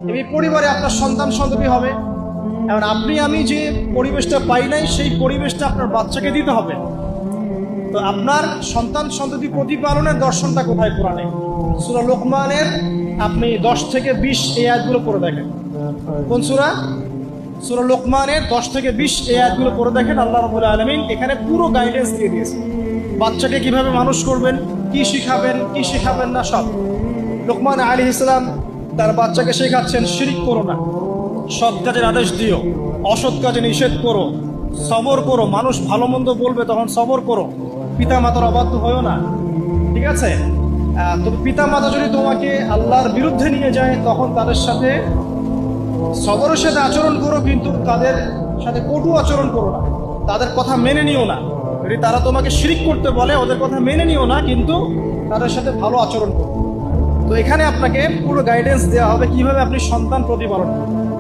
এই পরিবারে আপনার সন্তান সন্ততি হবে। এখন আপনি আমি যে পরিবেশটা পাই নাই সেই পরিবেশটা আপনার বাচ্চাকে দিতে হবে। তো আপনার সন্তান সন্ততি প্রতিপালনের দর্শনটা কোথায় কোরআনে? সূরা লোকমানের আপনি 10 থেকে 20 এই আয়াতগুলো পড়ে দেখেন। কোন সূরা? সূরা লোকমানের 10 থেকে 20 এই আয়াতগুলো পড়ে দেখেন। আল্লাহ রাব্বুল আলামিন এখানে পুরো গাইডেন্স দিয়ে দিয়েছে, বাচ্চাকে কিভাবে মানুষ করবেন, কি শিখাবেন কি শিখাবেন না সব। লোকমান আলাইহিস সালাম তার বাচ্চাকে শেখাচ্ছেন, শিরিক করো না, সৎ কাজের আদেশ দিও, অসৎ কাজে নিষেধ করো, সবর করো, মানুষ ভালো মন্দ বলবে তখন সবর করো, পিতা মাতার অবাধ্য হয়েও না। ঠিক আছে? তবে পিতা মাতা যদি তোমাকে আল্লাহর বিরুদ্ধে নিয়ে যায় তখন তাদের সাথে সবরের সাথে আচরণ করো, কিন্তু তাদের সাথে কটু আচরণ করো না, তাদের কথা মেনে নিও না। যদি তারা তোমাকে শিরিক করতে বলে ওদের কথা মেনে নিও না, কিন্তু তাদের সাথে ভালো আচরণ করো। তো এখানে আপনাকে পুরো গাইডেন্স দেওয়া হবে কিভাবে আপনি সন্তান প্রতিপালন করবেন।